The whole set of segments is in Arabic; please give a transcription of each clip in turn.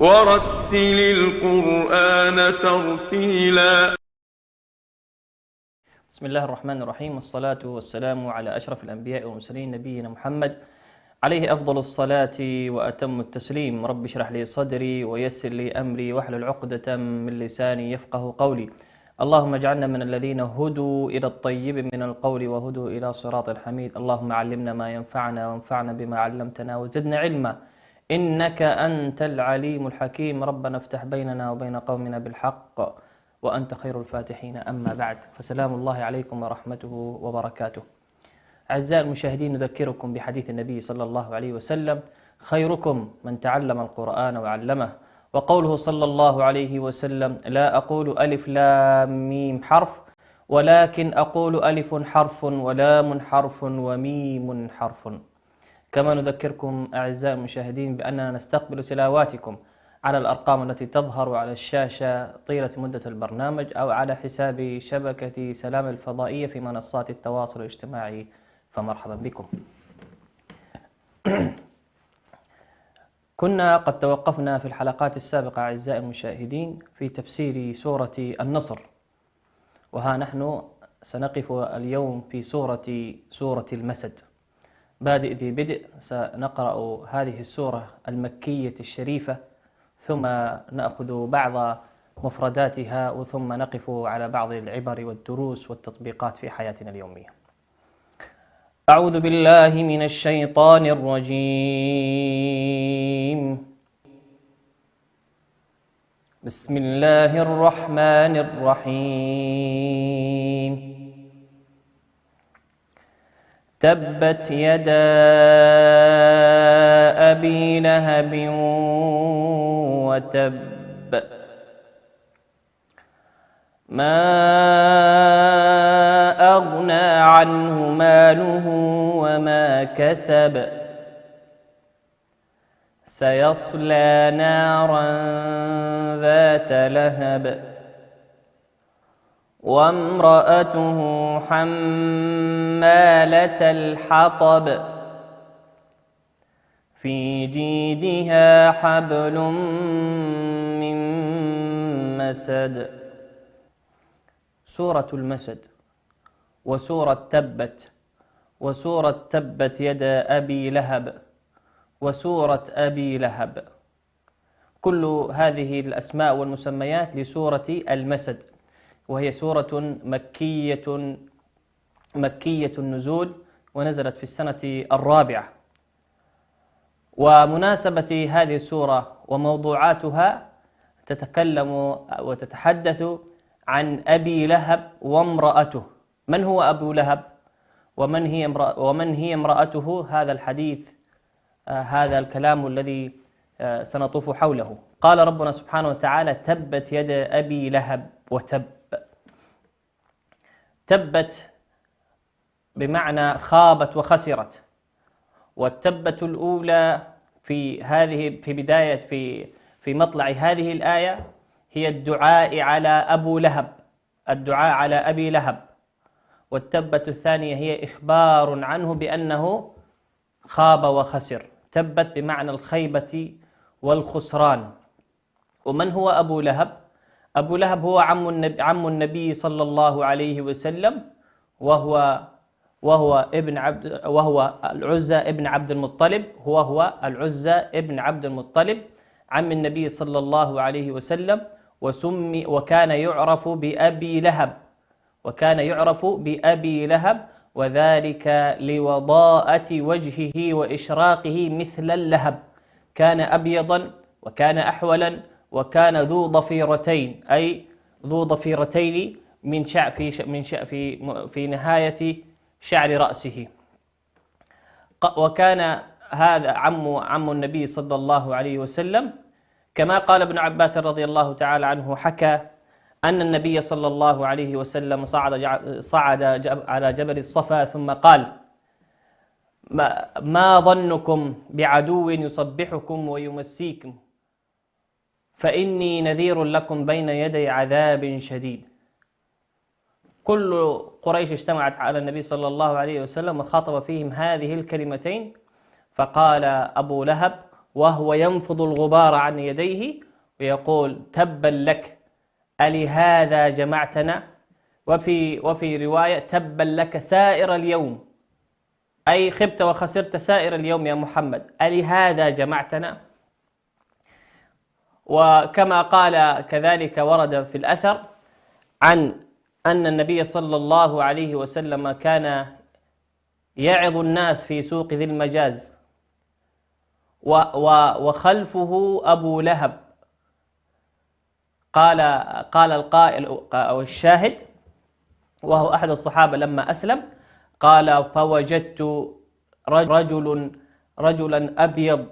ورتل القرآن ترتيلا. بسم الله الرحمن الرحيم، والصلاة والسلام على أشرف الأنبياء والمرسلين نبينا محمد عليه أفضل الصلاة وأتم التسليم. رب اشرح لي صدري ويسر لي أمري واحلل عقدة من لساني يفقه قولي. اللهم اجعلنا من الذين هدوا إلى الطيب من القول وهدوا إلى صراط الحميد. اللهم علمنا ما ينفعنا وانفعنا بما علمتنا وزدنا علما إنك أنت العليم الحكيم. ربنا افتح بيننا وبين قومنا بالحق وأنت خير الفاتحين. أما بعد، فسلام الله عليكم ورحمته وبركاته. أعزائي المشاهدين، نذكركم بحديث النبي صلى الله عليه وسلم: خيركم من تعلم القرآن وعلمه. وقوله صلى الله عليه وسلم: لا أقول ألف لام ميم حرف، ولكن أقول ألف حرف ولام حرف وميم حرف. كما نذكركم أعزائي المشاهدين بأننا نستقبل تلاواتكم على الأرقام التي تظهر على الشاشة طيلة مدة البرنامج، أو على حساب شبكة سلام الفضائية في منصات التواصل الاجتماعي، فمرحبا بكم. كنا قد توقفنا في الحلقات السابقة أعزائي المشاهدين في تفسير سورة النصر، وها نحن سنقف اليوم في سورة المسد. بادئ ذي بدء سنقرأ هذه السورة المكية الشريفة، ثم نأخذ بعض مفرداتها، وثم نقف على بعض العبر والدروس والتطبيقات في حياتنا اليومية. أعوذ بالله من الشيطان الرجيم. بسم الله الرحمن الرحيم. تبت يدا أبي لهب وتب، ما أغنى عنه ماله وما كسب، سيصلى نارا ذات لهب، وامرأته حمالة الحطب، في جيدها حبل من مسد. سورة المسد، وسورة تبت، وسورة تبت يدا أبي لهب، وسورة أبي لهب، كل هذه الأسماء والمسميات لسورة المسد، وهي سورة مكية النزول، ونزلت في السنة الرابعة. ومناسبة هذه السورة وموضوعاتها تتكلم وتتحدث عن أبي لهب وامرأته. من هو أبو لهب ومن هي امرأته؟ هذا الحديث، هذا الكلام الذي سنطوف حوله. قال ربنا سبحانه وتعالى: تبت يدا أبي لهب وتب. تبت بمعنى خابت وخسرت، والتبت الأولى في مطلع هذه الآية هي الدعاء على أبي لهب، والتبت الثانية هي إخبار عنه بأنه خاب وخسر. تبت بمعنى الخيبة والخسران. ومن هو أبو لهب؟ أبو لهب هو عم النبي صلى الله عليه وسلم، وهو العزى ابن عبد المطلب، هو العزى ابن عبد المطلب عم النبي صلى الله عليه وسلم، وكان يعرف بأبي لهب، وذلك لوضاءة وجهه وإشراقه مثل اللهب. كان أبيضا وكان أحولا وكان ذو ضفيرتين، أي ذو ضفيرتين في نهاية شعر رأسه. وكان هذا عم النبي صلى الله عليه وسلم، كما قال ابن عباس رضي الله تعالى عنه، حكى أن النبي صلى الله عليه وسلم صعد على جبل الصفا ثم قال: ما ظنكم بعدو يصبحكم ويمسيكم، فإني نذير لكم بين يدي عذاب شديد. كل قريش اجتمعت على النبي صلى الله عليه وسلم وخاطب فيهم هذه الكلمتين، فقال أبو لهب وهو ينفض الغبار عن يديه ويقول: تبا لك، ألهذا جمعتنا؟ وفي رواية: تبا لك سائر اليوم، أي خبت وخسرت سائر اليوم يا محمد، ألهذا جمعتنا؟ وكما قال كذلك ورد في الأثر عن أن النبي صلى الله عليه وسلم كان يعظ الناس في سوق ذي المجاز، وخلفه أبو لهب. قال القائل أو الشاهد وهو أحد الصحابة لما أسلم، قال: فوجدت رجلا أبيض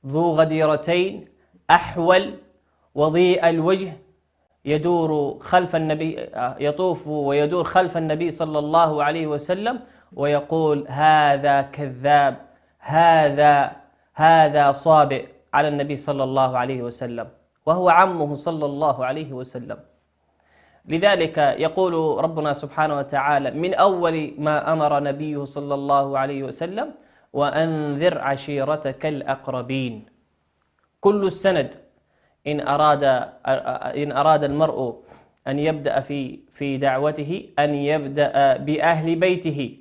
ذو غديرتين أحول وضيء الوجه يطوف ويدور خلف النبي صلى الله عليه وسلم ويقول: هذا كذاب، هذا صابئ على النبي صلى الله عليه وسلم، وهو عمه صلى الله عليه وسلم. لذلك يقول ربنا سبحانه وتعالى من أول ما أمر نبيه صلى الله عليه وسلم: وأنذر عشيرتك الأقربين. كل السند إن أراد المرء أن يبدأ في دعوته أن يبدأ بأهل بيته،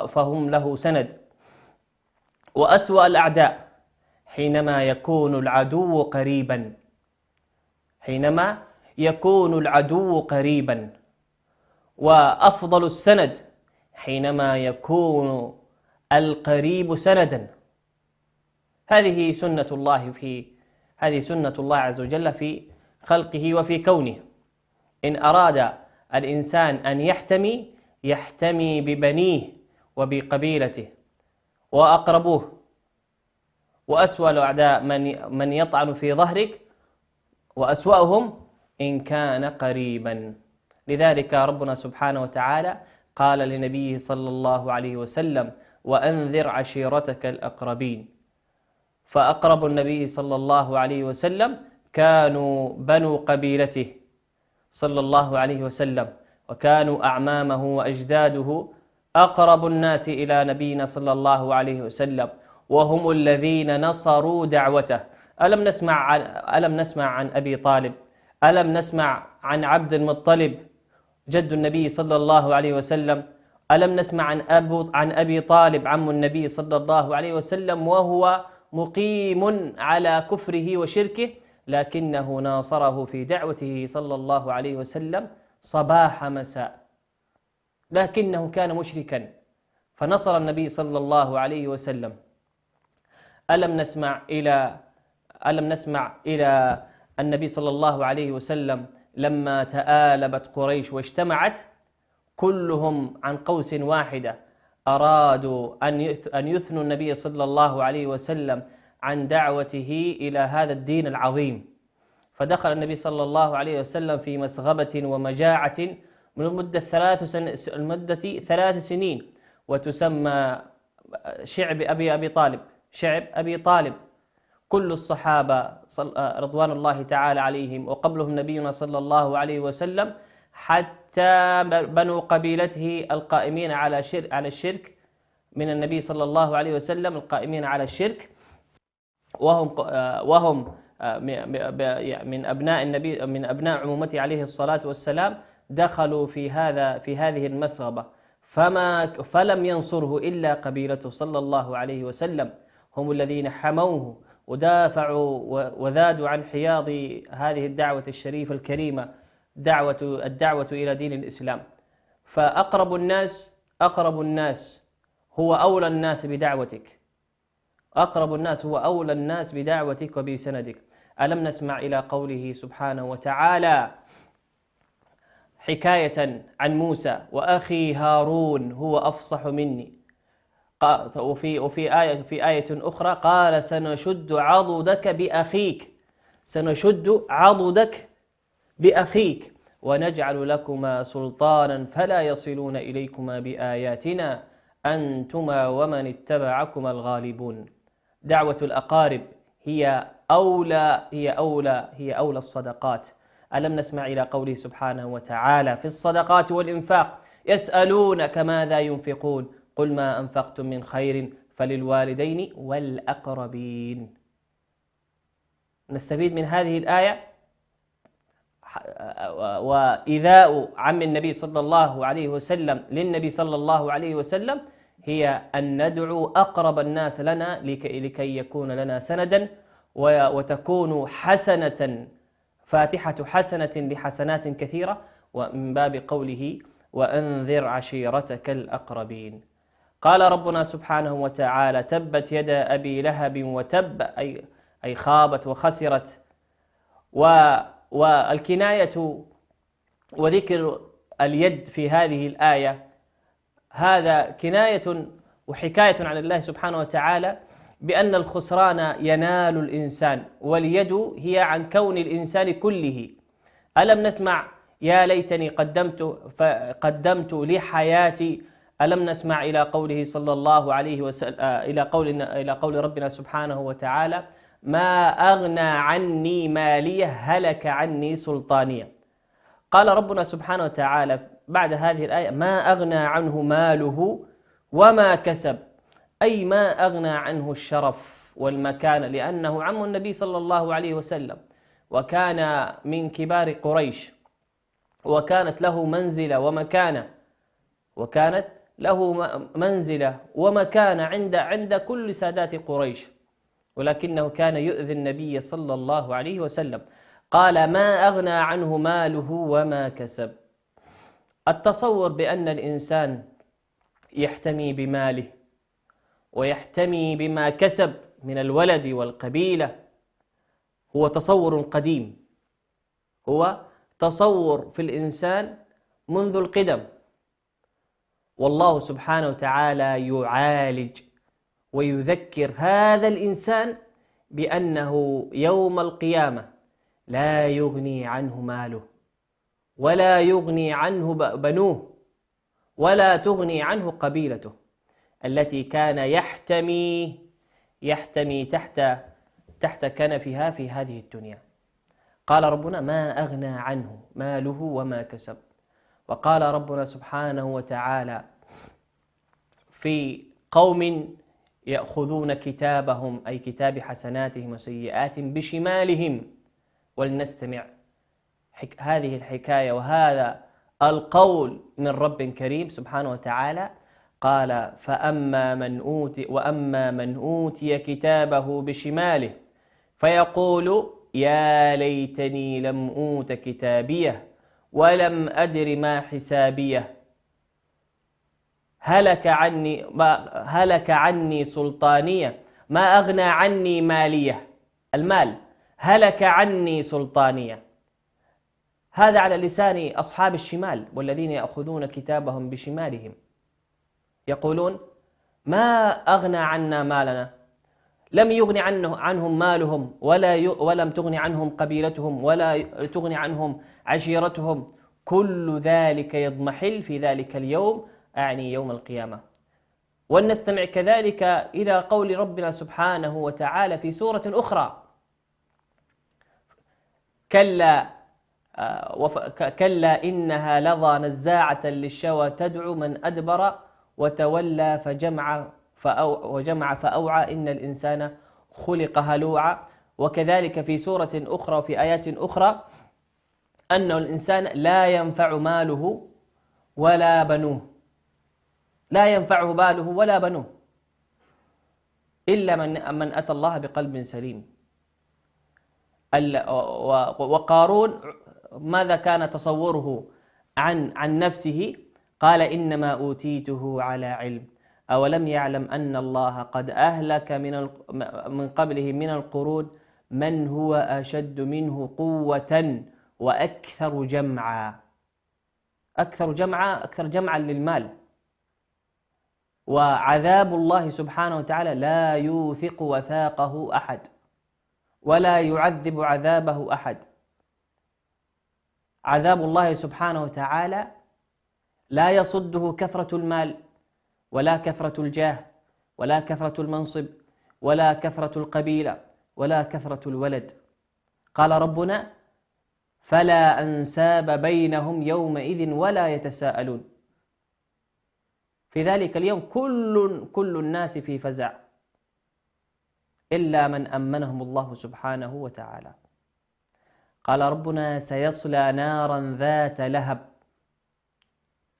فهم له سند. وأسوأ الأعداء حينما يكون العدو قريبا، وأفضل السند حينما يكون القريب سندا. هذه سنة الله عز وجل في خلقه وفي كونه. إن أراد الإنسان أن يحتمي ببنيه وبقبيلته وأقربوه. وأسوأ الأعداء من يطعن في ظهرك، وأسوأهم إن كان قريبا. لذلك ربنا سبحانه وتعالى قال لنبيه صلى الله عليه وسلم: وأنذر عشيرتك الأقربين. فأقرب النبي صلى الله عليه وسلم كانوا بنو قبيلته صلى الله عليه وسلم، وكانوا أعمامه وأجداده أقرب الناس إلى نبينا صلى الله عليه وسلم، وهم الذين نصروا دعوته. ألم نسمع عن أبي طالب؟ ألم نسمع عن عبد المطلب جد النبي صلى الله عليه وسلم؟ ألم نسمع عن أبي طالب عم النبي صلى الله عليه وسلم وهو مقيم على كفره وشركه، لكنه ناصره في دعوته صلى الله عليه وسلم صباح مساء، لكنه كان مشركا فنصر النبي صلى الله عليه وسلم. ألم نسمع إلى النبي صلى الله عليه وسلم لما تآلبت قريش واجتمعت كلهم عن قوس واحدة، أرادوا أن يثنوا النبي صلى الله عليه وسلم عن دعوته إلى هذا الدين العظيم. فدخل النبي صلى الله عليه وسلم في مسغبة ومجاعة من مدة 3 سنين، وتسمى شعب أبي طالب. كل الصحابة رضوان الله تعالى عليهم وقبلهم نبينا صلى الله عليه وسلم، حتى بنو قبيلته القائمين على الشرك من النبي صلى الله عليه وسلم، القائمين على الشرك، وهم من أبناء النبي، من أبناء عمومته عليه الصلاة والسلام، دخلوا في هذه المسغبة، فلم ينصره إلا قبيلته صلى الله عليه وسلم. هم الذين حموه ودافعوا وذادوا عن حياض هذه الدعوة الشريفة الكريمة، الدعوة إلى دين الإسلام. فأقرب الناس هو أولى الناس بدعوتك، أقرب الناس هو أولى الناس بدعوتك وبسندك. ألم نسمع إلى قوله سبحانه وتعالى حكاية عن موسى: وأخي هارون هو أفصح مني. وفي آية أخرى قال: سنشد عضدك بأخيك، سنشد عضدك بأخيك ونجعل لكما سلطانا فلا يصلون إليكما بآياتنا أنتما ومن اتبعكما الغالبون. دعوة الأقارب هي أولى الصدقات. ألم نسمع إلى قوله سبحانه وتعالى في الصدقات والإنفاق: يسألونك ماذا ينفقون قل ما أنفقتم من خير فللوالدين والأقربين. نستفيد من هذه الآية وإيذاء عم النبي صلى الله عليه وسلم للنبي صلى الله عليه وسلم هي أن ندعو أقرب الناس لنا لكي يكون لنا سندا وتكون حسنة فاتحة حسنة لحسنات كثيرة، ومن باب قوله: وأنذر عشيرتك الأقربين. قال ربنا سبحانه وتعالى: تبت يدا أبي لهب وتب، أي خابت وخسرت. والكناية وذكر اليد في هذه الآية هذا كناية وحكاية عن الله سبحانه وتعالى بأن الخسران ينال الإنسان، واليد هي عن كون الإنسان كله. ألم نسمع: يا ليتني قدمت لحياتي. ألم نسمع إلى قوله صلى الله عليه وسلم إلى قول ربنا سبحانه وتعالى: ما أغنى عني مالية هلك عني سلطانية. قال ربنا سبحانه وتعالى بعد هذه الآية: ما أغنى عنه ماله وما كسب، أي ما أغنى عنه الشرف والمكان، لأنه عم النبي صلى الله عليه وسلم وكان من كبار قريش، وكانت له منزلة ومكانة عند كل سادات قريش، ولكنه كان يؤذي النبي صلى الله عليه وسلم. قال: ما أغنى عنه ماله وما كسب. التصور بأن الإنسان يحتمي بماله ويحتمي بما كسب من الولد والقبيلة هو تصور قديم، هو تصور في الإنسان منذ القدم، والله سبحانه وتعالى يعالج ويذكر هذا الإنسان بأنه يوم القيامة لا يغني عنه ماله ولا يغني عنه بنوه ولا تغني عنه قبيلته التي كان يحتمي تحت كنفها في هذه الدنيا. قال ربنا: ما أغنى عنه ماله وما كسب. وقال ربنا سبحانه وتعالى في قوم يأخذون كتابهم، أي كتاب حسناتهم وسيئات، بشمالهم. ولنستمع هذه الحكاية وهذا القول من رب كريم سبحانه وتعالى. قال: وأما من أوتي كتابه بشماله فيقول: يا ليتني لم أوت كتابيه ولم أدر ما حسابيه هلك عني سلطانية ما أغنى عني مالية. المال هلك عني سلطانية. هذا على لسان أصحاب الشمال والذين يأخذون كتابهم بشمالهم، يقولون: ما أغنى عنا مالنا، لم يغني عنهم مالهم ولم تغني عنهم قبيلتهم ولا تغني عنهم عشيرتهم، كل ذلك يضمحل في ذلك اليوم، أعني يوم القيامة. ولنستمع كذلك إلى قول ربنا سبحانه وتعالى في سورة أخرى: كلا إنها لظى نزاعة للشوى تدعو من أدبر وتولى وجمع فأوعى إن الإنسان خلق هلوعا. وكذلك في سورة أخرى وفي آيات أخرى أن الإنسان لا ينفع ماله ولا بنوه، لا ينفعه ماله ولا بنوه إلا من أتى الله بقلب سليم. وقارون ماذا كان تصوره عن نفسه؟ قال: إنما أوتيته على علم أولم يعلم أن الله قد أهلك من قبله من القرون من هو أشد منه قوة وأكثر جمعا. أكثر جمعا للمال. وعذاب الله سبحانه وتعالى لا يوثق وثاقه أحد، ولا يعذب عذابه أحد. عذاب الله سبحانه وتعالى لا يصده كثرة المال، ولا كثرة الجاه، ولا كثرة المنصب، ولا كثرة القبيلة، ولا كثرة الولد. قال ربنا: فلا أنساب بينهم يومئذ ولا يتساءلون. في ذلك اليوم كل الناس في فزع إلا من أمنهم الله سبحانه وتعالى. قال ربنا: سيصلى نارا ذات لهب،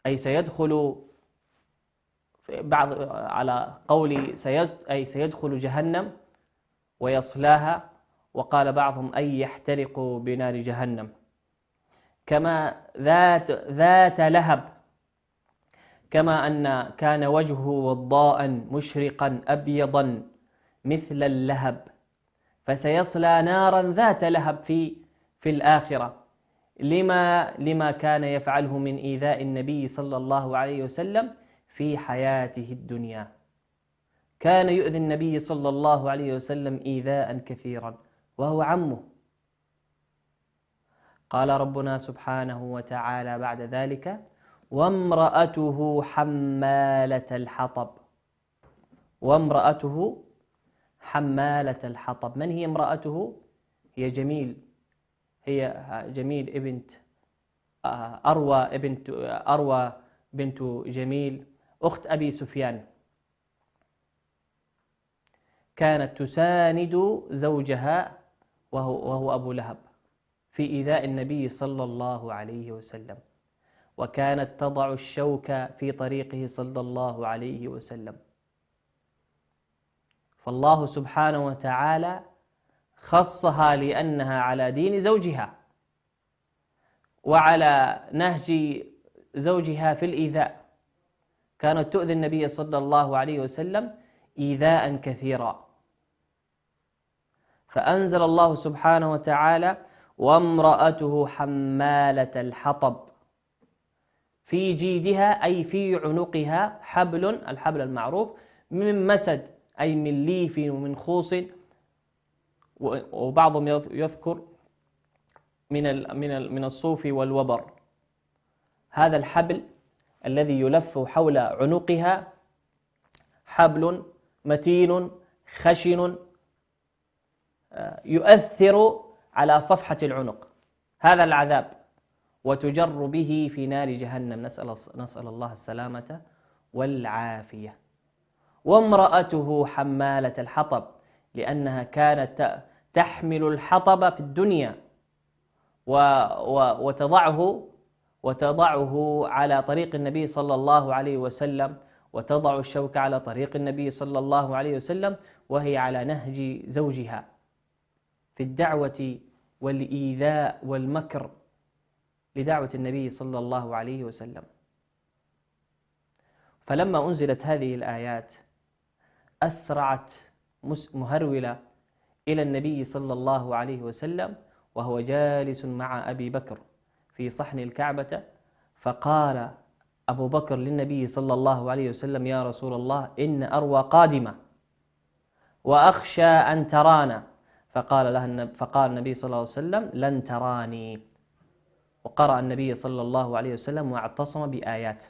أي سيدخل بعض على قول سيدخل جهنم ويصلاها، وقال بعضهم أي يحترق بنار جهنم. كما ذات لهب، كما أن كان وجهه وضاء مشرقا أبيضا مثل اللهب، فسيصلى نارا ذات لهب في الآخرة لما كان يفعله من إيذاء النبي صلى الله عليه وسلم في حياته الدنيا. كان يؤذي النبي صلى الله عليه وسلم إيذاء كثيرا وهو عمه. قال ربنا سبحانه وتعالى بعد ذلك: وامرأته حمالة الحطب. وامرأته حمالة الحطب. من هي امرأته؟ هي جميل ابنت أروى بنت جميل أخت أبي سفيان. كانت تساند زوجها وهو أبو لهب في إيذاء النبي صلى الله عليه وسلم، وكانت تضع الشوك في طريقه صلى الله عليه وسلم. فالله سبحانه وتعالى خصها لأنها على دين زوجها وعلى نهج زوجها في الإيذاء. كانت تؤذي النبي صلى الله عليه وسلم إيذاء كثيرا، فأنزل الله سبحانه وتعالى: وامرأته حمالة الحطب. في جيدها أي في عنقها حبل، الحبل المعروف، من مسد أي من ليف ومن خوص، وبعضهم يذكر من الصوف والوبر. هذا الحبل الذي يلف حول عنقها حبل متين خشن يؤثر على صفحة العنق. هذا العذاب، وتجر به في نار جهنم، نسأل الله السلامة والعافية. وامرأته حمالة الحطب، لأنها كانت تحمل الحطب في الدنيا وتضعه على طريق النبي صلى الله عليه وسلم، وتضع الشوك على طريق النبي صلى الله عليه وسلم، وهي على نهج زوجها في الدعوة والإيذاء والمكر لدعوة النبي صلى الله عليه وسلم. فلما أنزلت هذه الآيات أسرعت مهرولة إلى النبي صلى الله عليه وسلم وهو جالس مع أبي بكر في صحن الكعبة، فقال أبو بكر للنبي صلى الله عليه وسلم: يا رسول الله، إن أروى قادمة وأخشى أن ترانا. فقال النبي صلى الله عليه وسلم: لن تراني. وقرأ النبي صلى الله عليه وسلم واعتصم بآيات.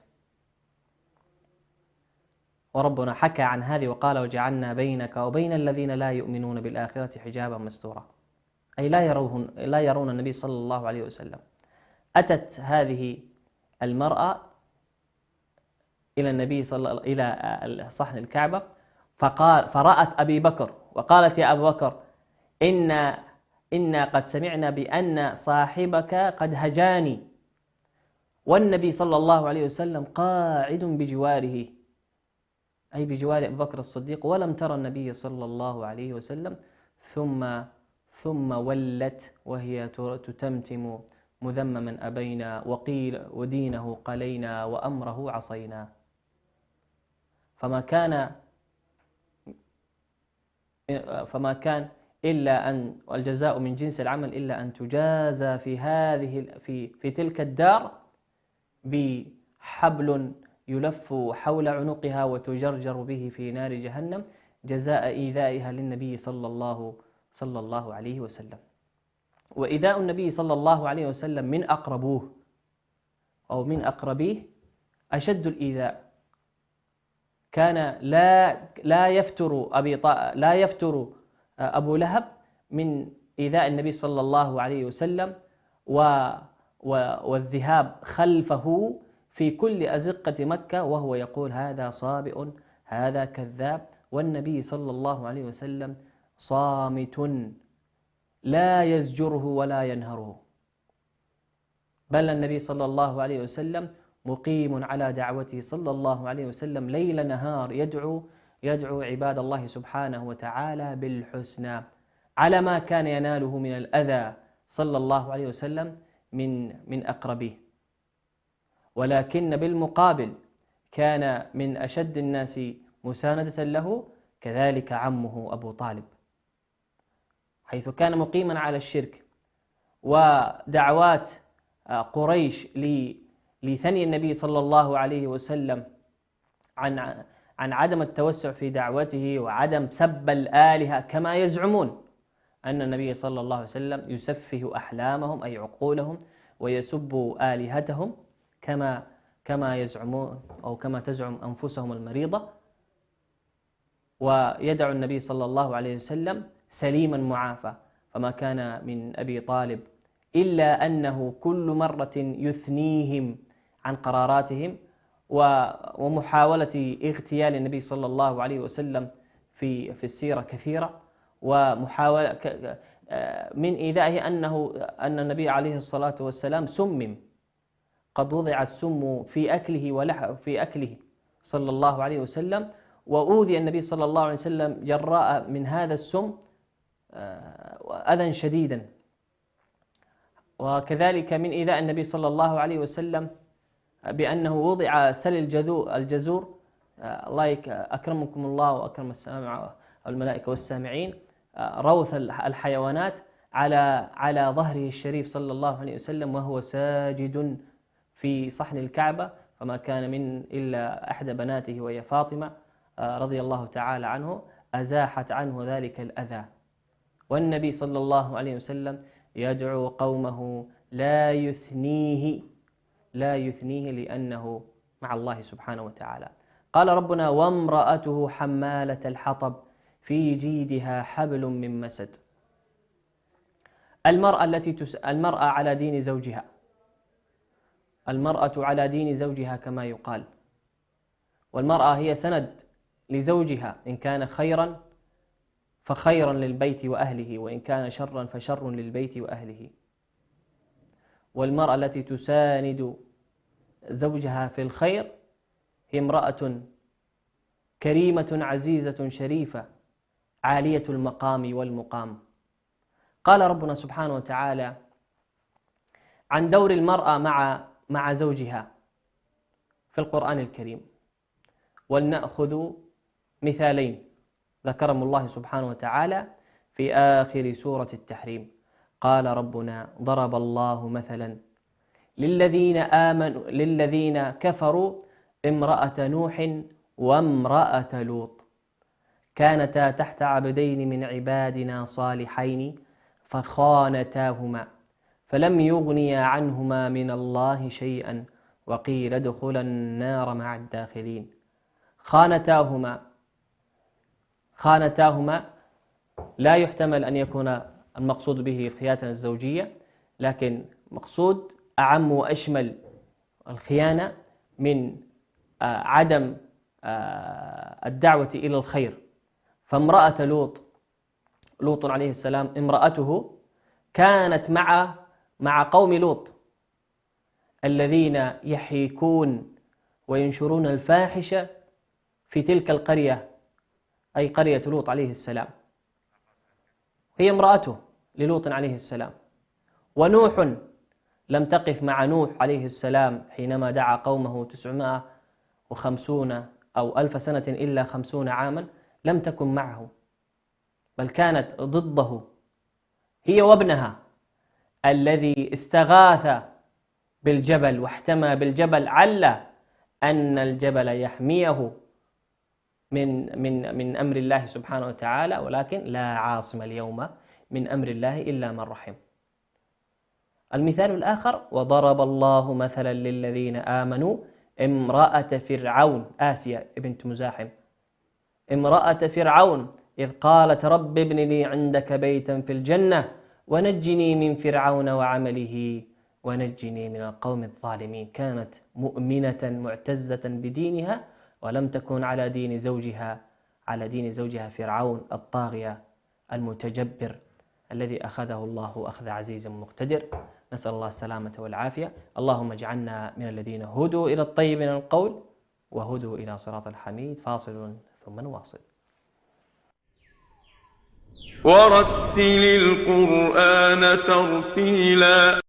وربنا حكى عن هذه وقال: وجعلنا بينك وبين الذين لا يؤمنون بالآخرة حجابا مستورا، أي لا يرون النبي صلى الله عليه وسلم. أتت هذه المرأة إلى النبي إلى صحن الكعبة فرأت أبي بكر وقالت: يا أبا بكر، إنا قد سمعنا بأن صاحبك قد هجاني، والنبي صلى الله عليه وسلم قاعد بجواره، أي بجوار أبي بكر الصديق، ولم ترى النبي صلى الله عليه وسلم. ثم ولت وهي تتمتم مذمما أبينا، وقيل ودينه قلينا، وأمره عصينا. فما كان إلا أن، والجزاء من جنس العمل، إلا أن تجازى في تلك الدار بحبل يلف حول عنقها وتجرجر به في نار جهنم جزاء إيذائها للنبي صلى الله عليه وسلم. وإيذاء النبي صلى الله عليه وسلم من أقربوه أو من أقربيه أشد الإيذاء. كان لا يفتر أبو لهب من إيذاء النبي صلى الله عليه وسلم والذهاب خلفه في كل أزقة مكة وهو يقول هذا صابئ هذا كذاب، والنبي صلى الله عليه وسلم صامت لا يزجره ولا ينهره، بل النبي صلى الله عليه وسلم مقيم على دعوته صلى الله عليه وسلم ليل نهار يدعو عباد الله سبحانه وتعالى بالحسنى على ما كان يناله من الأذى صلى الله عليه وسلم من أقربيه. ولكن بالمقابل كان من أشد الناس مساندة له كذلك عمه أبو طالب، حيث كان مقيما على الشرك، ودعوات قريش لثني النبي صلى الله عليه وسلم عن عدم التوسع في دعوته وعدم سب الآلهة كما يزعمون أن النبي صلى الله عليه وسلم يسفه أحلامهم أي عقولهم ويسب آلهتهم كما يزعمون أو كما تزعم أنفسهم المريضة، ويدعو النبي صلى الله عليه وسلم سليما معافى. فما كان من أبي طالب إلا أنه كل مرة يثنيهم عن قراراتهم ومحاولة اغتيال النبي صلى الله عليه وسلم في السيرة كثيرة، ومحاولة من إيذائه أن النبي عليه الصلاة والسلام سمم، قد وضع السم في أكله صلى الله عليه وسلم، وأوذي النبي صلى الله عليه وسلم جراء من هذا السم أذى شديدا. وكذلك من إيذاء النبي صلى الله عليه وسلم بأنه وضع سل الجزور، الله أكرمكم الله وأكرم السامع الملائكة والسامعين، روث الحيوانات على ظهره الشريف صلى الله عليه وسلم وهو ساجد في صحن الكعبة، فما كان من إلا إحدى بناته وهي فاطمة رضي الله تعالى عنه أزاحت عنه ذلك الأذى. والنبي صلى الله عليه وسلم يدعو قومه لا يثنيه لأنه مع الله سبحانه وتعالى. قال ربنا وامرأته حمالة الحطب في جيدها حبل من مسد. المرأة على دين زوجها، المرأة على دين زوجها كما يقال، والمرأة هي سند لزوجها، إن كان خيرا فخيرا للبيت وأهله، وإن كان شرا فشر للبيت وأهله. والمرأة التي تساند زوجها في الخير هي امرأة كريمة عزيزة شريفة عالية المقام والمقام. قال ربنا سبحانه وتعالى عن دور المرأة مع زوجها في القرآن الكريم، ولنأخذ مثالين ذكرهم الله سبحانه وتعالى في آخر سورة التحريم. قال ربنا ضرب الله مثلا للذين كفروا امرأة نوح وامرأة لوط كانتا تحت عبدين من عبادنا صالحين فخانتاهما فلم يغنيا عنهما من الله شيئا وقيل ادخلا النار مع الداخلين. خانتاهما لا يحتمل أن يكون المقصود به الخيانة الزوجية، لكن مقصود أعم وأشمل الخيانة من عدم الدعوة إلى الخير. فامرأة لوط عليه السلام امرأته كانت مع قوم لوط الذين يحيكون وينشرون الفاحشة في تلك القرية، أي قرية لوط عليه السلام، هي امرأته للوط عليه السلام. ونوح لم تقف مع نوح عليه السلام حينما دعا قومه 950 أو 1000 سنة إلا 50 عاما، لم تكن معه، بل كانت ضده، هي وابنها الذي استغاث بالجبل واحتمى بالجبل عل أن الجبل يحميه من أمر الله سبحانه وتعالى، ولكن لا عاصم اليوم من أمر الله إلا من رحم. المثال الآخر: وضرب الله مثلا للذين آمنوا امرأة فرعون، آسيا بنت مزاحم، امرأة فرعون إذ قالت رب ابن لي عندك بيتا في الجنة ونجني من فرعون وعمله ونجني من القوم الظالمين. كانت مؤمنة معتزة بدينها ولم تكن على دين زوجها فرعون الطاغية المتجبر الذي أخذه الله أخذ عزيز مقتدر. نسأل الله السلامة والعافية. اللهم اجعلنا من الذين هدوا إلى الطيب من القول وهدوا إلى صراط الحميد. فاصل ثم نواصل. ورتل القرآن ترتيلا.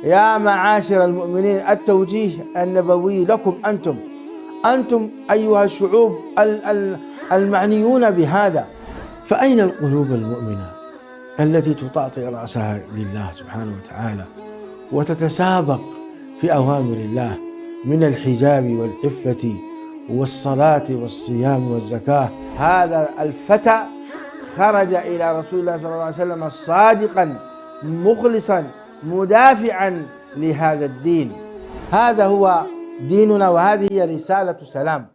يا معاشر المؤمنين، التوجيه النبوي لكم أنتم أيها الشعوب المعنيون بهذا. فأين القلوب المؤمنة التي تطاطئ رأسها لله سبحانه وتعالى وتتسابق في أوامر الله من الحجاب والعفة والصلاة والصيام والزكاة؟ هذا الفتى خرج إلى رسول الله صلى الله عليه وسلم صادقا مخلصا مدافعا لهذا الدين. هذا هو ديننا وهذه هي رسالة سلام.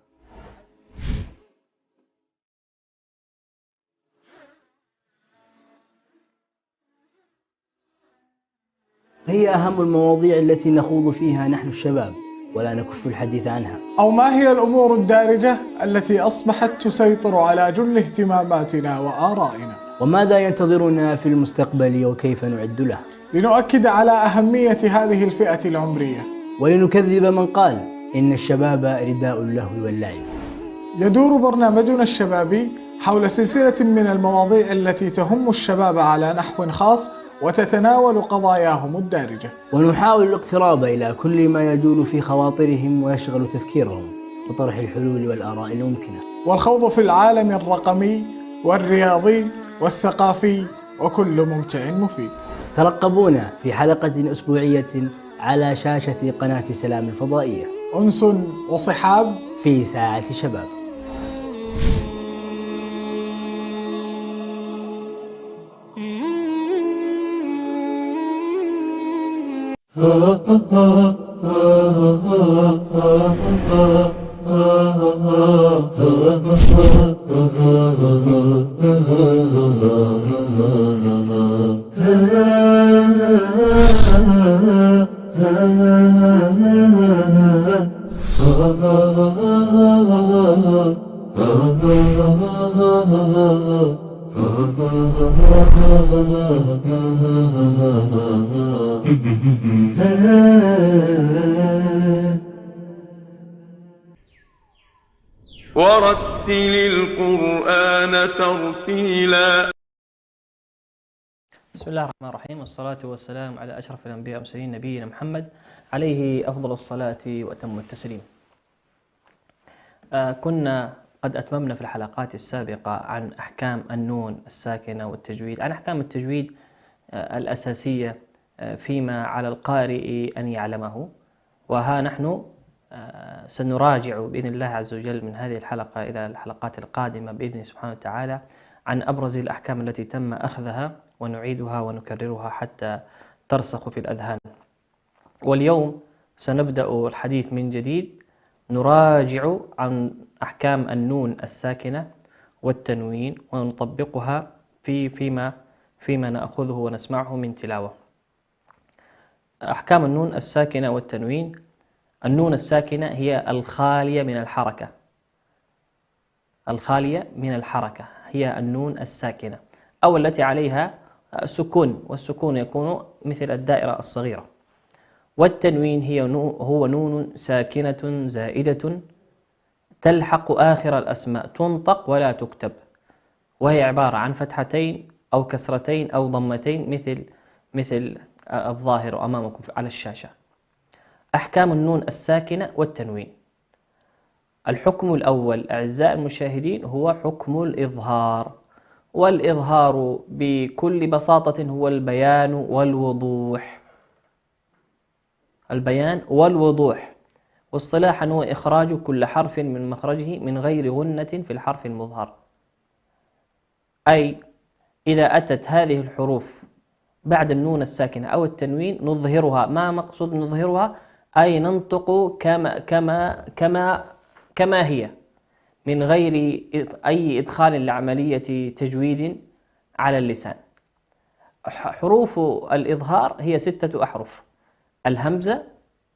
هي أهم المواضيع التي نخوض فيها نحن الشباب ولا نكف الحديث عنها. أو ما هي الأمور الدارجة التي أصبحت تسيطر على جل اهتماماتنا وآرائنا؟ وماذا ينتظرنا في المستقبل وكيف نعد له؟ لنؤكد على أهمية هذه الفئة العمرية ولنكذب من قال إن الشباب رداء اللهو واللعب. يدور برنامجنا الشبابي حول سلسلة من المواضيع التي تهم الشباب على نحو خاص وتتناول قضاياهم الدارجة، ونحاول الاقتراب إلى كل ما يجول في خواطرهم ويشغل تفكيرهم وطرح الحلول والآراء الممكنة، والخوض في العالم الرقمي والرياضي والثقافي وكل ممتع مفيد. ترقبونا في حلقة أسبوعية على شاشة قناة سلام الفضائية. أنس وصحاب في ساعة شباب. ورتل القرآن ترتيلا. بسم الله الرحمن الرحيم، والصلاة والسلام على أشرف الأنبياء والمرسلين نبينا محمد عليه أفضل الصلاة وأتم التسليم. كنا قد أتممنا في الحلقات السابقة عن أحكام النون الساكنة والتجويد، عن أحكام التجويد الأساسية فيما على القارئ أن يعلمه. وها نحن سنراجع بإذن الله عز وجل من هذه الحلقة إلى الحلقات القادمة بإذن سبحانه وتعالى عن أبرز الأحكام التي تم أخذها، ونعيدها ونكررها حتى ترسخ في الأذهان. واليوم سنبدأ الحديث من جديد، نراجع عن أحكام النون الساكنة والتنوين ونطبقها فيما نأخذه ونسمعه من تلاوة. أحكام النون الساكنة والتنوين: النون الساكنة هي الخالية من الحركة، الخالية من الحركة هي النون الساكنة، أو التي عليها سكون، والسكون يكون مثل الدائرة الصغيرة. والتنوين هو نون ساكنة زائدة تلحق آخر الأسماء، تنطق ولا تكتب، وهي عبارة عن فتحتين أو كسرتين أو ضمتين مثل الظاهر أمامكم على الشاشة. أحكام النون الساكنة والتنوين. الحكم الأول أعزائي المشاهدين هو حكم الإظهار، والإظهار بكل بساطة هو البيان والوضوح. البيان والوضوح، واصطلاحا هو إخراج كل حرف من مخرجه من غير غنة في الحرف المظهر. أي إذا أتت هذه الحروف بعد النون الساكنة أو التنوين نظهرها. ما مقصود نظهرها؟ أي ننطق كما هي من غير أي إدخال لعملية تجويد على اللسان. حروف الإظهار هي 6 أحرف: الهمزة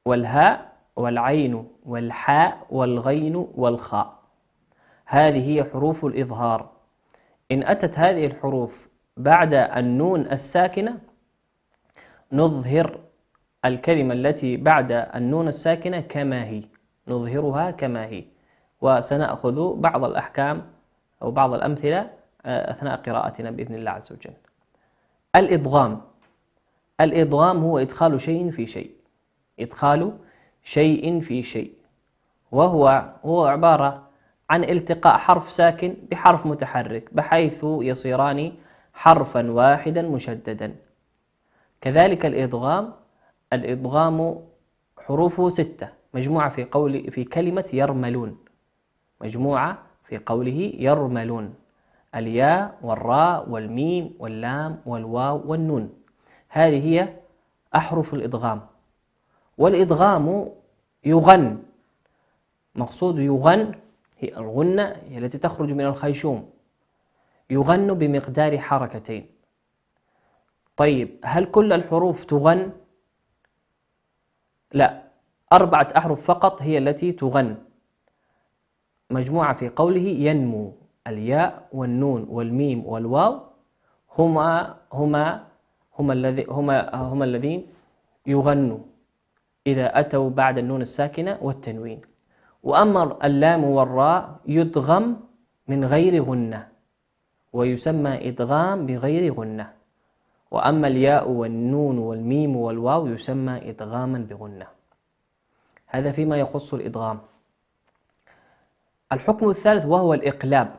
والهاء والعين والحاء والغين والخاء. هذه هي حروف الإظهار. إن أتت هذه الحروف بعد النون الساكنة نظهر الكلمة التي بعد النون الساكنة كما هي، نظهرها كما هي. وسنأخذ بعض الأحكام أو بعض الأمثلة أثناء قراءتنا بإذن الله عز وجل. الإدغام. الإدغام هو إدخال شيء في شيء، إدخال شيء في شيء، وهو عبارة عن التقاء حرف ساكن بحرف متحرك بحيث يصيران حرفا واحدا مشددا. كذلك الإدغام حروفه 6 مجموعة في كلمة يرملون، مجموعة في قوله يرملون: الياء والراء والميم واللام والواو والنون. هذه هي أحرف الإدغام. والإدغام يغن، مقصود يغن هي الغنة هي التي تخرج من الخيشوم، يغن بمقدار حركتين. طيب هل كل الحروف تغن؟ لا، 4 أحرف فقط هي التي تغن، مجموعة في قوله ينمو: الياء والنون والميم والواو هما الذين يغنوا إذا أتوا بعد النون الساكنة والتنوين. وأما اللام والراء يدغم من غير غنة ويسمى إدغام بغير غنة، وأما الياء والنون والميم والواو يسمى إدغاما بغنة. هذا فيما يخص الإدغام. الحكم الثالث وهو الإقلاب.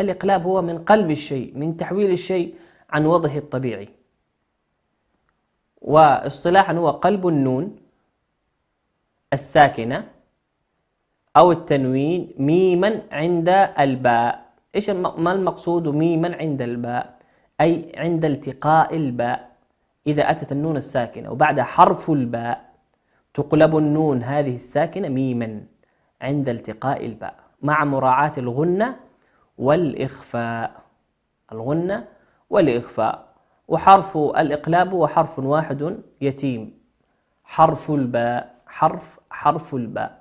الإقلاب هو من قلب الشيء، من تحويل الشيء عن وضعه الطبيعي. واصطلاحا هو قلب النون الساكنة أو التنوين ميما عند الباء. ما المقصود ميما عند الباء؟ أي عند التقاء الباء. إذا أتت النون الساكنة وبعد حرف الباء تقلب النون هذه الساكنة ميما عند التقاء الباء مع مراعاة الغنة والإخفاء. الغنة والإخفاء. وحرف الإقلاب هو حرف واحد يتيم، حرف الباء، حرف الباء.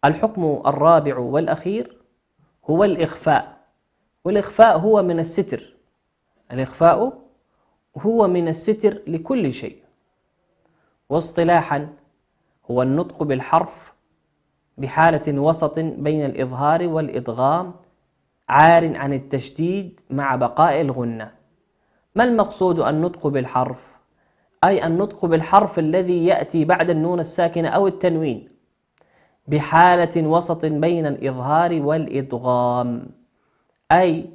الحكم الرابع والأخير هو الإخفاء. والإخفاء هو من الستر. الإخفاء هو من الستر لكل شيء. واصطلاحا هو النطق بالحرف بحالة وسط بين الإظهار والإدغام عار عن التشديد مع بقاء الغنة. ما المقصود النطق بالحرف؟ أي النطق بالحرف الذي يأتي بعد النون الساكنة أو التنوين بحالة وسط بين الإظهار والإدغام. أي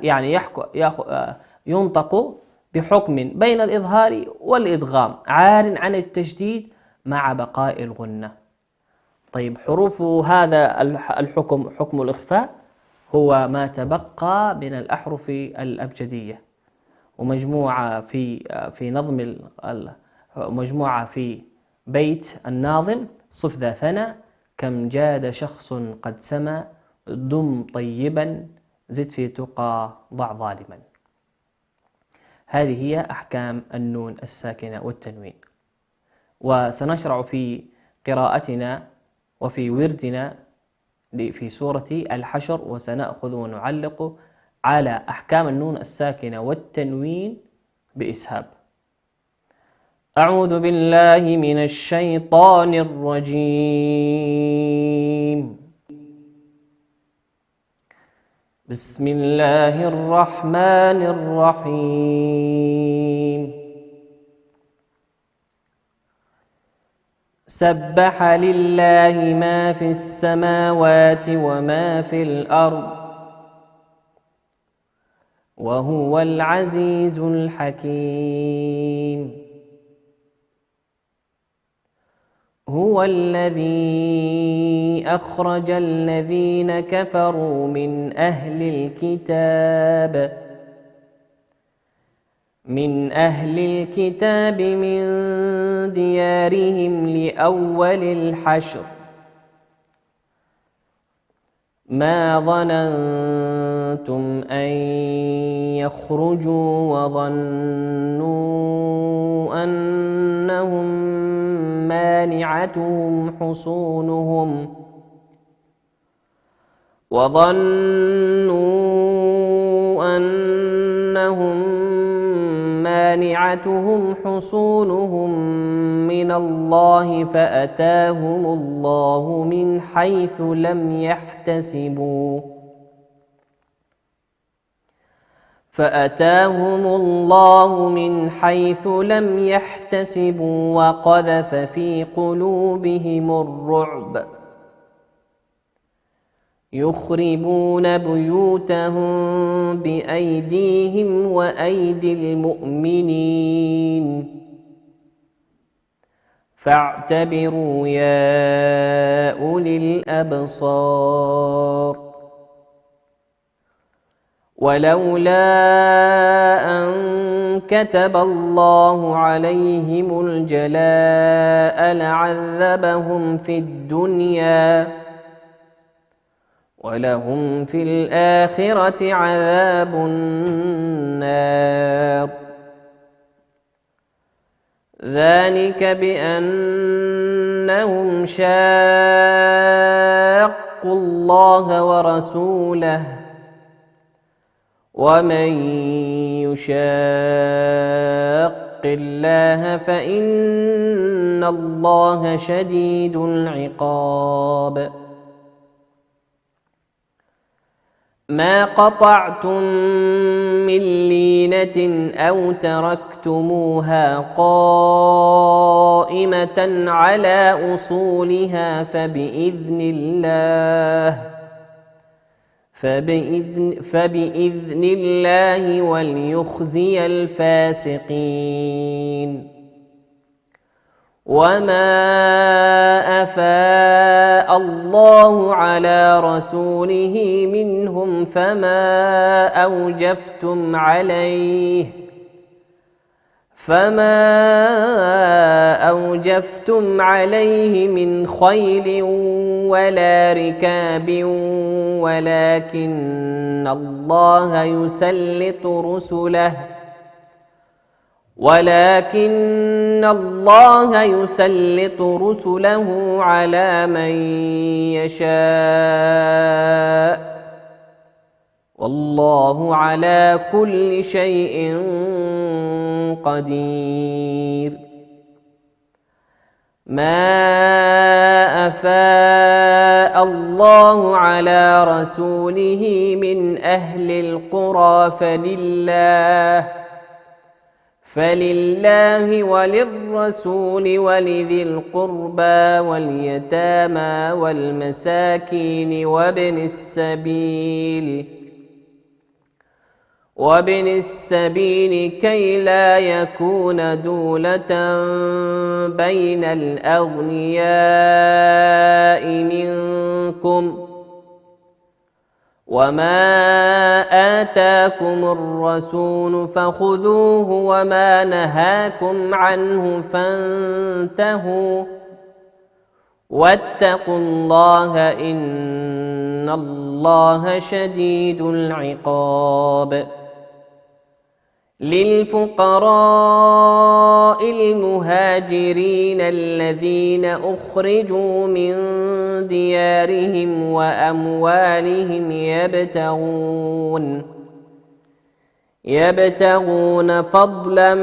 يعني ينطق بحكم بين الإظهار والإدغام عار عن التشديد مع بقاء الغنة. طيب حروف هذا الحكم، حكم الإخفاء، هو ما تبقى من الأحرف الأبجدية، ومجموعة في نظم مجموعة في بيت الناظم: صف ذا ثنى كم جاد شخص قد سمى دم طيبا زد في تقى ضع ظالما. هذه هي أحكام النون الساكنة والتنوين. وسنشرع في قراءتنا وفي وردنا في سورة الحشر، وسنأخذ ونعلق على أحكام النون الساكنة والتنوين بإسهاب. أعوذ بالله من الشيطان الرجيم. بسم الله الرحمن الرحيم. سبح لله ما في السماوات وما في الأرض وهو العزيز الحكيم. هو الذي أخرج الذين كفروا من أهل الكتاب من ديارهم لأول الحشر ما ظننتم أن يخرجوا وظنوا أنهم مانعتهم حصونهم من الله فأتاهم الله من حيث لم يحتسبوا وقذف في قلوبهم الرعب يخربون بيوتهم بأيديهم وأيدي المؤمنين فاعتبروا يا أولي الأبصار. ولولا أن كتب الله عليهم الجلاء لعذبهم في الدنيا ولهم في الآخرة عذاب النار. ذلك بأنهم شاقوا الله ورسوله ومن يشاق الله فإن الله شديد العقاب. ما قطعتم من لينة أو تركتموها قائمة على أصولها فبإذن الله وليخزي الفاسقين. وما أفاء الله على رسوله منهم فما أوجفتم عليه من خيل ولا ركاب ولكن الله يسلط رسله على من يشاء والله على كل شيء قدير. ما أفاء الله على رسوله من أهل القرى فلله وللرسول ولذي القربى واليتامى والمساكين وابن السبيل كي لا يكون دولة بين الأغنياء منكم وما آتاكم الرسول فخذوه وما نهاكم عنه فانتهوا واتقوا الله إن الله شديد العقاب. للفقراء المهاجرين الذين أخرجوا من ديارهم وأموالهم يبتغون فضلا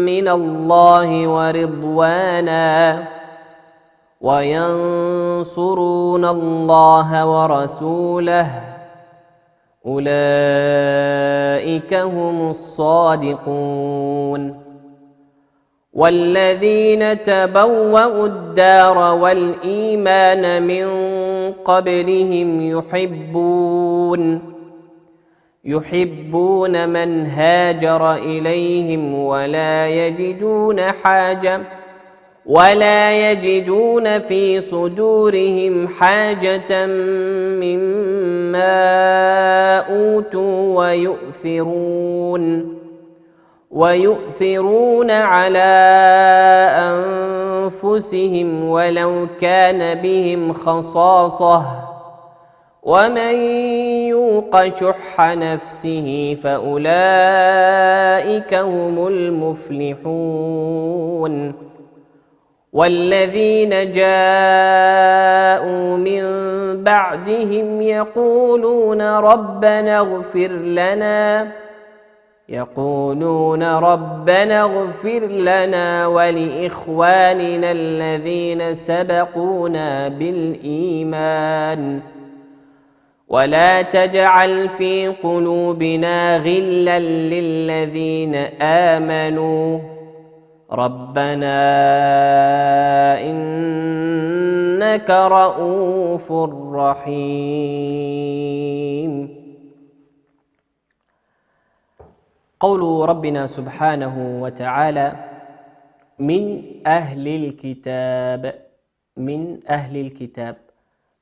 من الله ورضوانا وينصرون الله ورسوله أولئك هم الصادقون والذين تبوأوا الدار والإيمان من قبلهم يحبون من هاجر إليهم ولا يجدون في صدورهم حاجة مما أوتوا ويؤثرون على أنفسهم ولو كان بهم خصاصة ومن يوق شح نفسه فأولئك هم المفلحون والذين جاءوا من بعدهم يقولون ربنا اغفر لنا ولإخواننا الذين سبقونا بالإيمان ولا تجعل في قلوبنا غلا للذين آمنوا ربنا إنك رؤوف رحيم. قول ربنا سبحانه وتعالى من أهل الكتاب.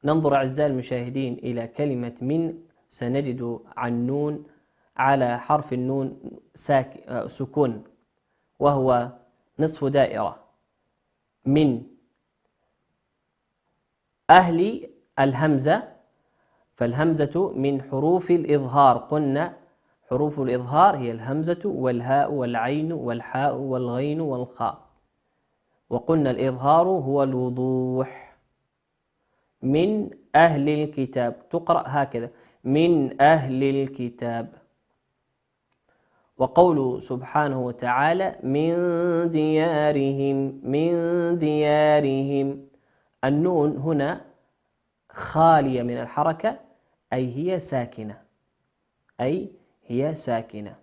ننظر أعزائي المشاهدين إلى كلمة من، سنجد النون على حرف النون سكون وهو نصف دائرة. من أهل الهمزة، فالهمزة من حروف الإظهار، قلنا حروف الإظهار هي الهمزة والهاء والعين والحاء والغين والخاء، وقلنا الإظهار هو الوضوح. من أهل الكتاب تقرأ هكذا من أهل الكتاب. وقوله سبحانه وتعالى من ديارهم النون هنا خالية من الحركة أي هي ساكنة.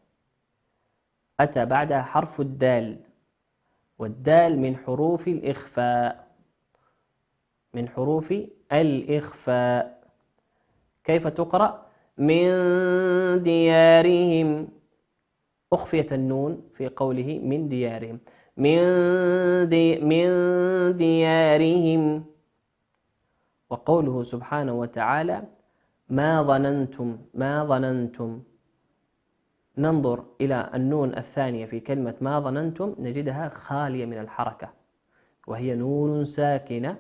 أتى بعدها حرف الدال، والدال من حروف الإخفاء. كيف تقرأ؟ من ديارهم، أخفيت النون في قوله من ديارهم، من ديارهم. وقوله سبحانه وتعالى ما ظننتم. ننظر إلى النون الثانية في كلمة ما ظننتم نجدها خالية من الحركة، وهي نون ساكنة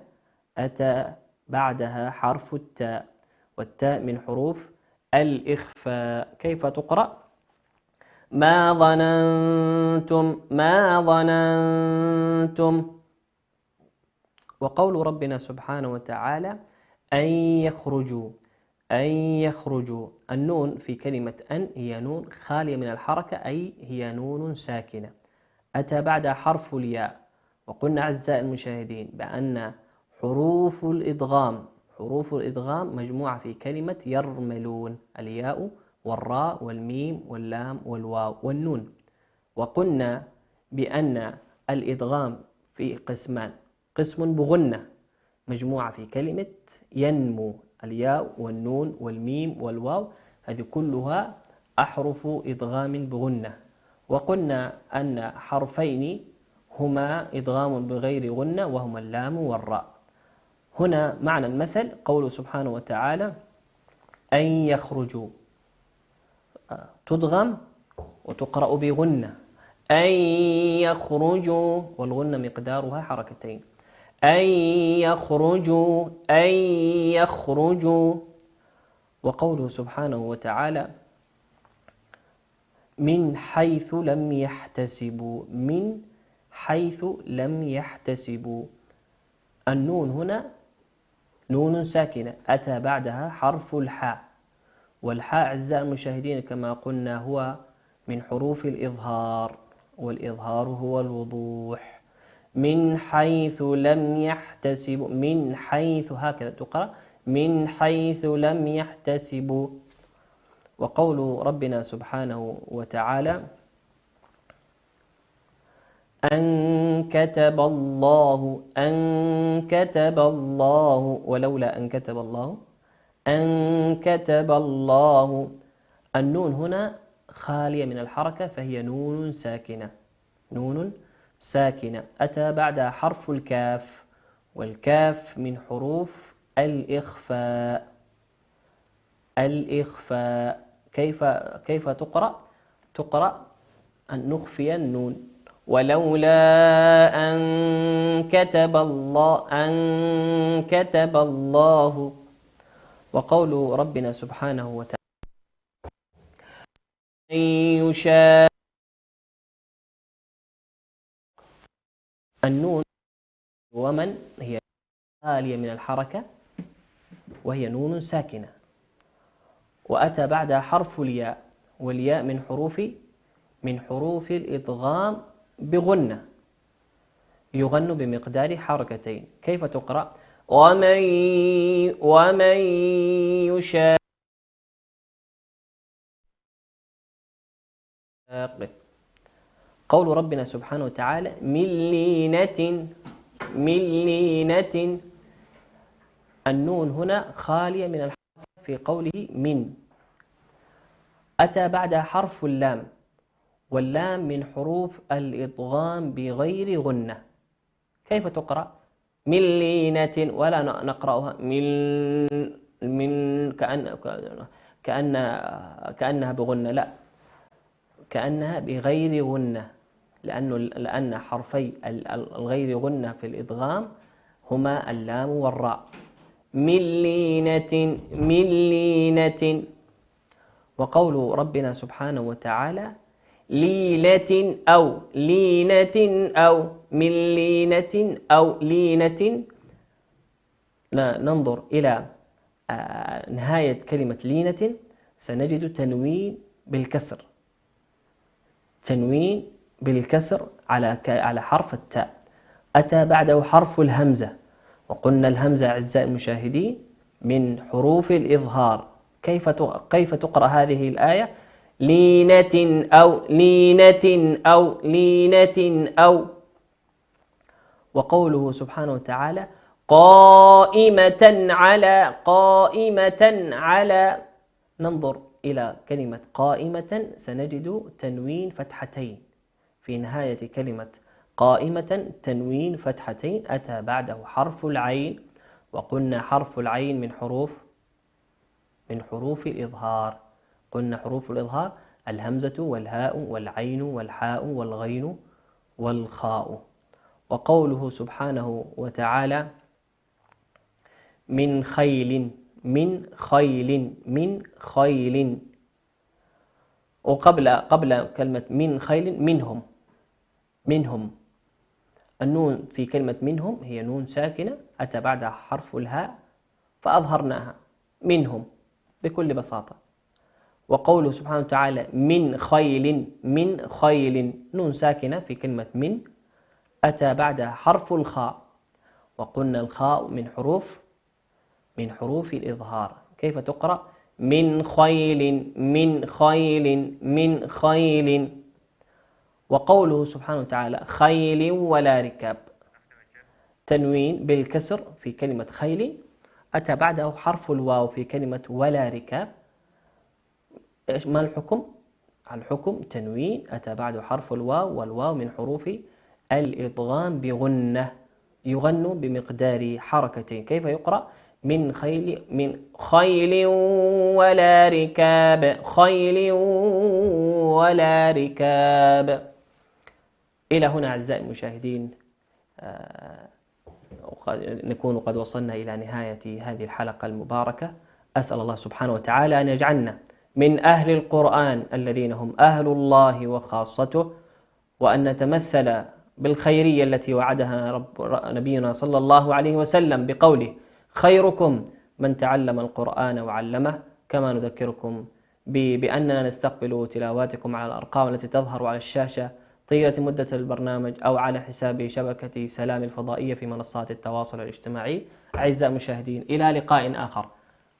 أتى بعدها حرف التاء، والتاء من حروف الإخفاء. كيف تقرأ؟ ما ظننتم. وقول ربنا سبحانه وتعالى أن يخرجوا. النون في كلمة أن هي نون خالية من الحركة أي هي نون ساكنة، أتى بعدها حرف الياء. وقلنا أعزائي المشاهدين بأن حروف الإدغام مجموعة في كلمة يرملون، الياء والراء والميم واللام والواو والنون. وقلنا بأن الإدغام في قسمان، قسم بغنة مجموعة في كلمة ينمو، الياء والنون والميم والواو، هذه كلها أحرف إدغام بغنة. وقلنا أن حرفين هما إدغام بغير غنة وهما اللام والراء. هنا معنى المثل قوله سبحانه وتعالى أن يخرجوا، تدغم وتقرأ بغنة، أن يخرجوا، والغنة مقدارها حركتين، أن يخرجوا. وقوله سبحانه وتعالى من حيث لم يحتسبوا. النون هنا نون ساكنة أتى بعدها حرف الحاء، والحاء أعزائي المشاهدين كما قلنا هو من حروف الإظهار، والإظهار هو الوضوح. من حيث لم يحتسبوا، من حيث هكذا تقرأ، من حيث لم يحتسبوا. وقول ربنا سبحانه وتعالى أن كتب الله، أن كتب الله، ولولا أن كتب الله، أن كتب الله. النون هنا خالية من الحركة فهي نون ساكنة، نون ساكنة أتى بعدها حرف الكاف، والكاف من حروف الإخفاء. الإخفاء كيف تقرأ؟ تقرأ أن نخفي النون، ولولا أن كتب الله، أن كتب الله. وقول ربنا سبحانه وتعالى يشاء، النون ومن هي خالية من الحركة وهي نون ساكنة، وأتى بعدها حرف الياء، والياء من حروف الإدغام بغنة، يغن بمقدار حركتين. كيف تقرأ؟ ومن يشاء. قول ربنا سبحانه وتعالى من لينة، النون هنا خالية من الحركة في قوله من. أتى بعدها حرف اللام، واللام من حروف الإضغام بغير غنة. كيف تقرأ؟ من لينة، ولا نقرأها من كأنها بغنة، لا، كأنها بغير غنة، لأن حرفي الغير غنة في الإدغام هما اللام والراء. من لينة. وقول ربنا سبحانه وتعالى لينة أو من لينة أو لينة. ننظر إلى نهاية كلمة لينة سنجد تنوين بالكسر، تنوين بالكسر على حرف التاء. أتى بعده حرف الهمزة، وقلنا الهمزة أعزائي المشاهدين من حروف الإظهار. كيف تقرأ هذه الآية؟ لينة أو. وقوله سبحانه وتعالى قائمة على. ننظر إلى كلمة قائمة سنجد تنوين فتحتين في نهاية كلمة قائمة، تنوين فتحتين أتى بعده حرف العين، وقلنا حرف العين من حروف الإظهار. قلنا حروف الإظهار الهمزة والهاء والعين والحاء والغين والخاء. وقوله سبحانه وتعالى من خيل. وقبل كلمة من خيل منهم. النون في كلمة منهم هي نون ساكنة أتى بعدها حرف الهاء فأظهرناها منهم بكل بساطة. وقوله سبحانه وتعالى من خيل نون ساكنة في كلمة من أتى بعدها حرف الخاء، وقلنا الخاء من حروف الإظهار. كيف تقرأ؟ من خيل. وقوله سبحانه وتعالى خيل ولا ركاب، تنوين بالكسر في كلمة خيل أتى بعده حرف الواو في كلمة ولا ركاب. ما الحكم؟ الحكم تنوين أتى بعده حرف الواو، والواو من حروف الإضغام بغنة، يغن بمقدار حركتين. كيف يقرأ؟ من خيل ولا ركاب. إلى هنا أعزائي المشاهدين نكون قد وصلنا إلى نهاية هذه الحلقة المباركة. أسأل الله سبحانه وتعالى أن يجعلنا من أهل القرآن الذين هم أهل الله وخاصته، وأن نتمثل بالخيرية التي وعدها نبينا صلى الله عليه وسلم بقوله خيركم من تعلم القرآن وعلمه. كما نذكركم بأننا نستقبل تلاواتكم على الأرقام التي تظهر على الشاشة طيلة مدة البرنامج أو على حساب شبكة سلام الفضائية في منصات التواصل الاجتماعي. أعزائي المشاهدين، إلى لقاء آخر،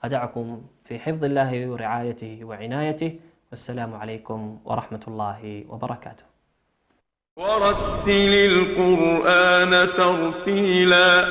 أدعكم في حفظ الله ورعايته وعنايته، والسلام عليكم ورحمة الله وبركاته. ورتل القرآن ترتيلا.